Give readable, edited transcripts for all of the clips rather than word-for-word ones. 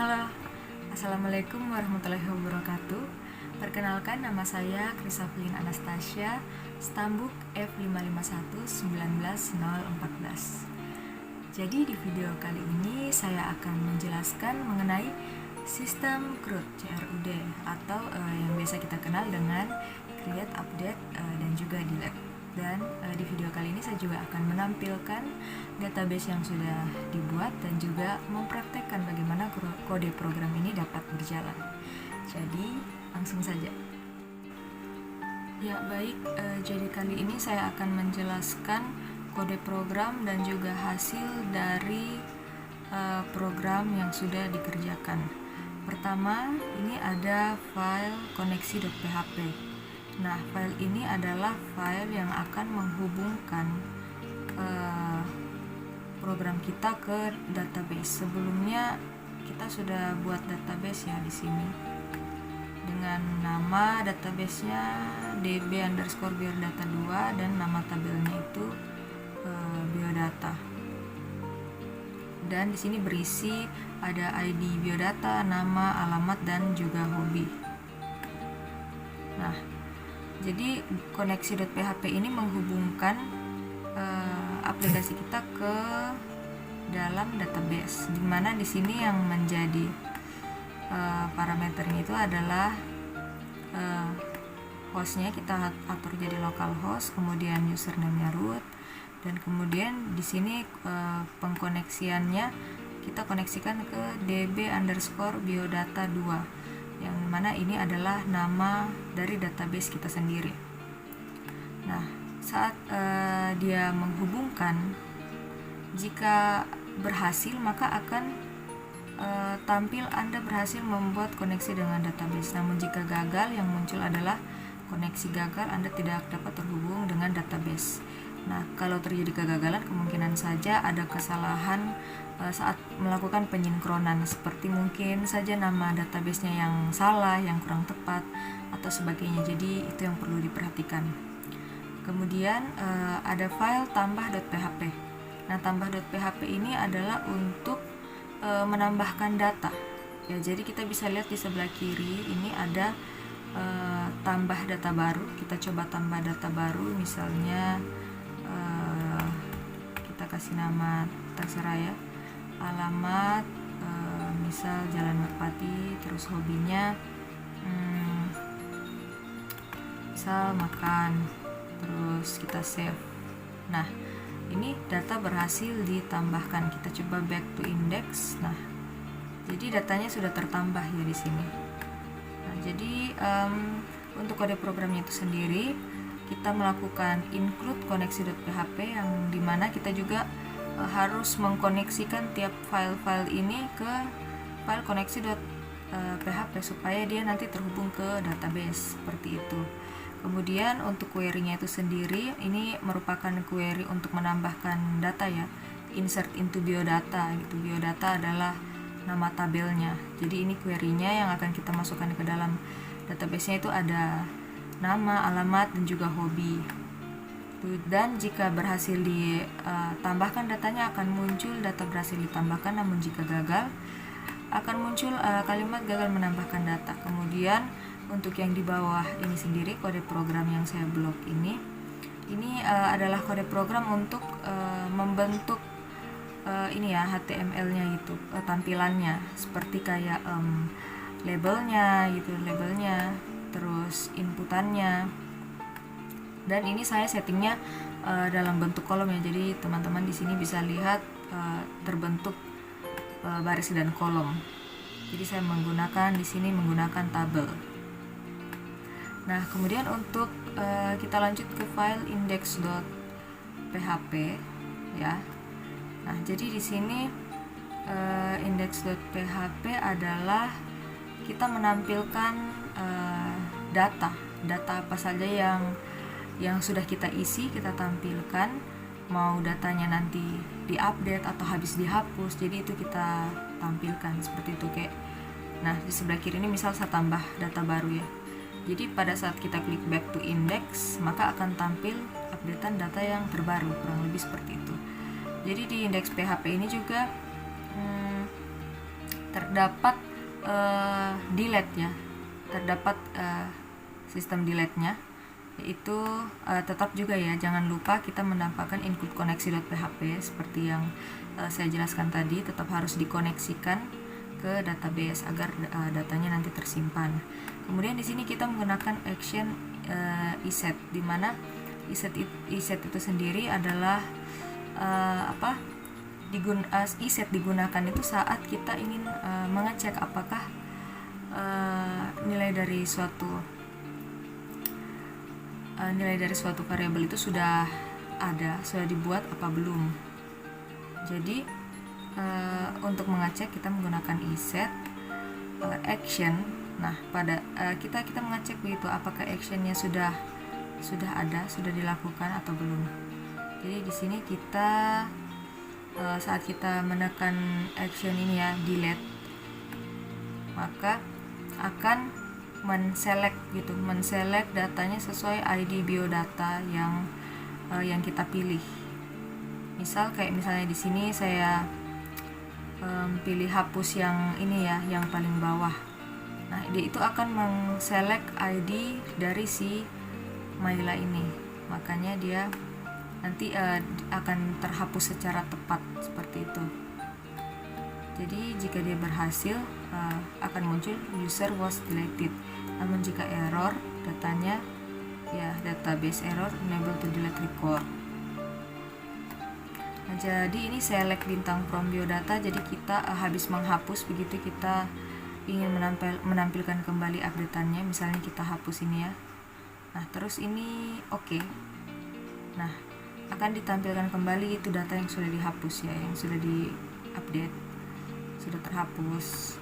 Halo, Assalamualaikum warahmatullahi wabarakatuh. Perkenalkan, nama saya Krisaflin Anastasia, Stambuk F551-19014. Jadi di video kali ini saya akan menjelaskan mengenai sistem CRUD CRUD atau yang biasa kita kenal dengan create, update, dan juga delete. Dan di video kali ini saya juga akan menampilkan database yang sudah dibuat dan juga mempraktekkan bagaimana kode program ini dapat berjalan. Jadi langsung saja. Ya baik, jadi kali ini saya akan menjelaskan kode program dan juga hasil dari program yang sudah dikerjakan. Pertama, ini ada file koneksi.php. Nah, file ini adalah file yang akan menghubungkan program kita ke database. Sebelumnya kita sudah buat database ya di sini dengan nama databasenya db_biodata2 dan nama tabelnya itu biodata. Dan di sini berisi ada ID biodata, nama, alamat, dan juga hobi. Nah, jadi koneksi.php ini menghubungkan aplikasi kita ke dalam database, dimana di sini yang menjadi parameternya itu adalah hostnya kita atur jadi localhost, kemudian username-nya root, dan kemudian di sini pengkoneksiannya kita koneksikan ke db_biodata2, yang mana ini adalah nama dari database kita sendiri. Nah, saat dia menghubungkan, jika berhasil maka akan tampil Anda berhasil membuat koneksi dengan database. Namun jika gagal, yang muncul adalah koneksi gagal, Anda tidak dapat terhubung dengan database. Nah, kalau terjadi kegagalan, kemungkinan saja ada kesalahan saat melakukan penyinkronan, seperti mungkin saja nama databasenya yang salah, yang kurang tepat, atau sebagainya. Jadi itu yang perlu diperhatikan. Kemudian ada file tambah.php. Nah, tambah.php ini adalah untuk menambahkan data. Ya, jadi kita bisa lihat di sebelah kiri ini ada tambah data baru. Kita coba tambah data baru, misalnya kita kasih nama terserah ya, alamat misal Jalan Merpati, terus hobinya misal makan, terus kita save. Nah, ini data berhasil ditambahkan. Kita coba back to index. Nah, jadi datanya sudah tertambah ya di sini. Nah, jadi untuk kode programnya itu sendiri kita melakukan include koneksi.php, yang dimana kita juga harus mengkoneksikan tiap file-file ini ke file koneksi.php supaya dia nanti terhubung ke database, seperti itu. Kemudian untuk query-nya itu sendiri, ini merupakan query untuk menambahkan data ya, insert into biodata gitu. Biodata adalah nama tabelnya. Jadi ini query-nya yang akan kita masukkan ke dalam database-nya, itu ada nama, alamat, dan juga hobi. Dan jika berhasil ditambahkan datanya, akan muncul data berhasil ditambahkan. Namun jika gagal, akan muncul kalimat gagal menambahkan data. Kemudian untuk yang di bawah ini sendiri, kode program yang saya blok ini adalah kode program untuk membentuk ini ya, HTML-nya itu, tampilannya seperti kayak labelnya gitu, terus inputannya. Dan ini saya settingnya dalam bentuk kolom ya, jadi teman-teman di sini bisa lihat terbentuk baris dan kolom. Jadi saya menggunakan di sini menggunakan tabel. Nah, kemudian untuk kita lanjut ke file index.php ya. Nah, jadi di sini index.php adalah kita menampilkan data apa saja yang sudah kita isi, kita tampilkan. Mau datanya nanti diupdate atau habis dihapus, jadi itu kita tampilkan seperti itu kayak. Nah, di sebelah kiri ini misal saya tambah data baru ya. Jadi pada saat kita klik back to index, maka akan tampil updatean data yang terbaru, kurang lebih seperti itu. Jadi di indeks PHP ini juga terdapat delete ya, terdapat sistem delete-nya, yaitu tetap juga ya, jangan lupa kita menambahkan include koneksi.php seperti yang saya jelaskan tadi, tetap harus dikoneksikan ke database agar datanya nanti tersimpan. Kemudian di sini kita menggunakan action iset, di mana iset itu sendiri adalah iset digunakan itu saat kita ingin mengecek apakah nilai dari suatu variabel itu sudah dibuat apa belum. Jadi untuk mengecek kita menggunakan iset action. Nah, pada kita mengecek begitu, apakah actionnya sudah dilakukan atau belum. Jadi di sini kita saat kita menekan action ini ya, delete, maka akan menselect datanya sesuai ID biodata yang kita pilih. Misalnya di sini saya pilih hapus yang ini ya, yang paling bawah. Nah, dia itu akan mengselect ID dari si Maila ini, makanya dia nanti akan terhapus secara tepat seperti itu. Jadi jika dia berhasil akan muncul user was deleted. Namun jika error, datanya ya database error unable to delete record. Nah, jadi ini select bintang from biodata. Jadi kita habis menghapus, begitu kita ingin menampilkan kembali updateannya, misalnya kita hapus ini ya. Nah, terus ini oke. Nah, akan ditampilkan kembali itu data yang sudah dihapus ya, yang sudah di-update, sudah terhapus.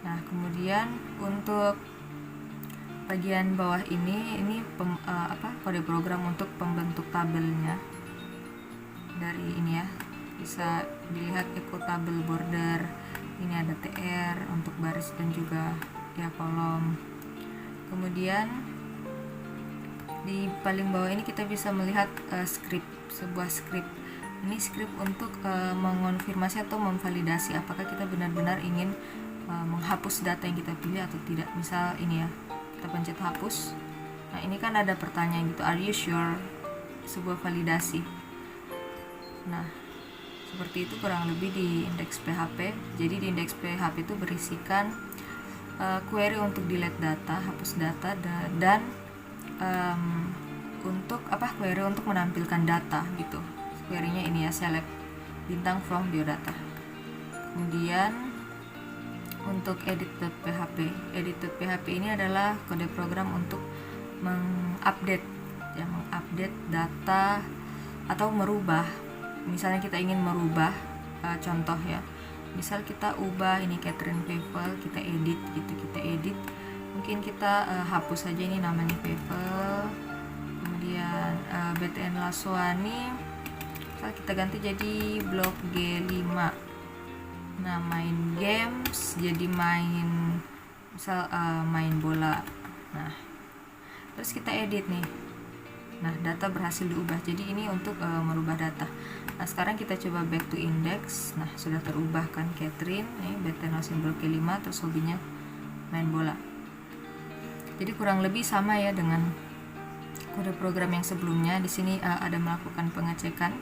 Nah, kemudian untuk bagian bawah ini kode program untuk pembentuk tabelnya. Dari ini ya, bisa dilihat echo tabel border. Ini ada TR untuk baris dan juga ya kolom. Kemudian di paling bawah ini kita bisa melihat sebuah script. Ini script untuk mengonfirmasi atau memvalidasi apakah kita benar-benar ingin menghapus data yang kita pilih atau tidak. Misal ini ya, kita pencet hapus. Nah, ini kan ada pertanyaan gitu, are you sure? Sebuah validasi. Nah, seperti itu kurang lebih di indeks PHP. Jadi di indeks PHP itu berisikan query untuk delete data, hapus data, dan query untuk menampilkan data gitu. Query-nya ini ya, select bintang from biodata. Kemudian untuk edit.php ini adalah kode program untuk mengupdate data atau merubah. Misalnya kita ingin merubah contoh ya, misal kita ubah ini Catherine Pavel, kita edit, mungkin kita hapus saja ini namanya Pavel, kemudian BTN Laswani misal kita ganti jadi blok G5. Nah, main games jadi main bola. Nah, terus kita edit nih. Nah, data berhasil diubah. Jadi ini untuk merubah data. Nah, sekarang kita coba back to index. Nah, sudah terubah kan Catherine, BTN Laswani blok G5, terus hobinya main bola. Jadi kurang lebih sama ya dengan kode program yang sebelumnya. Di sini ada melakukan pengecekan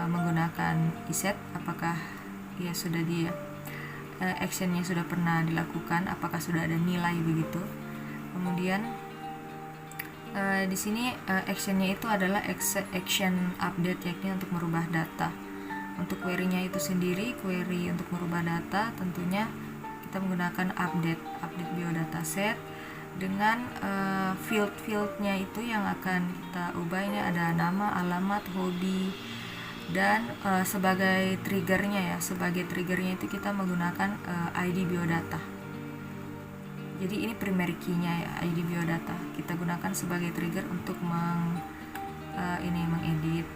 menggunakan iset, apakah ya sudah actionnya sudah pernah dilakukan, apakah sudah ada nilai begitu. Kemudian di sini actionnya itu adalah action update, yakni untuk merubah data. Untuk query-nya itu sendiri, query untuk merubah data, tentunya kita menggunakan update biodata set dengan field-fieldnya itu yang akan kita ubah. Ini ada nama, alamat, hobi, dan sebagai triggernya itu kita menggunakan ID biodata. Jadi ini primary key-nya ya, ID biodata kita gunakan sebagai trigger untuk mengedit,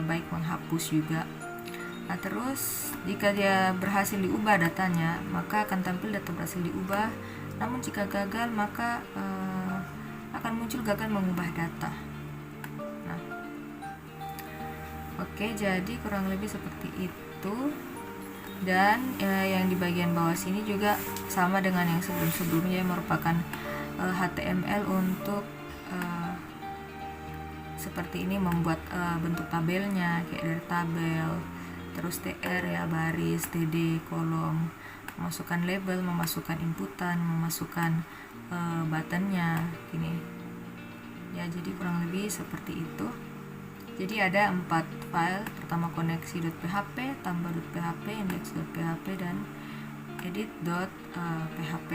baik menghapus juga. Nah, terus jika dia berhasil diubah datanya, maka akan tampil data berhasil diubah. Namun jika gagal, maka akan muncul gagal mengubah data. Nah, oke, jadi kurang lebih seperti itu. Dan yang di bagian bawah sini juga sama dengan yang sebelum-sebelumnya, merupakan HTML untuk seperti ini, membuat bentuk tabelnya kayak dari tabel, terus TR ya, baris, TD, kolom, memasukkan label, memasukkan inputan, memasukkan buttonnya gini ya. Jadi kurang lebih seperti itu. Jadi ada 4 file, pertama koneksi.php, tambah.php, index.php, dan edit.php.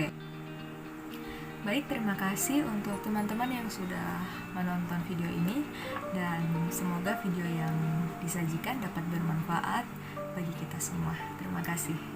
Baik, terima kasih untuk teman-teman yang sudah menonton video ini, dan semoga video yang disajikan dapat bermanfaat bagi kita semua. Terima kasih.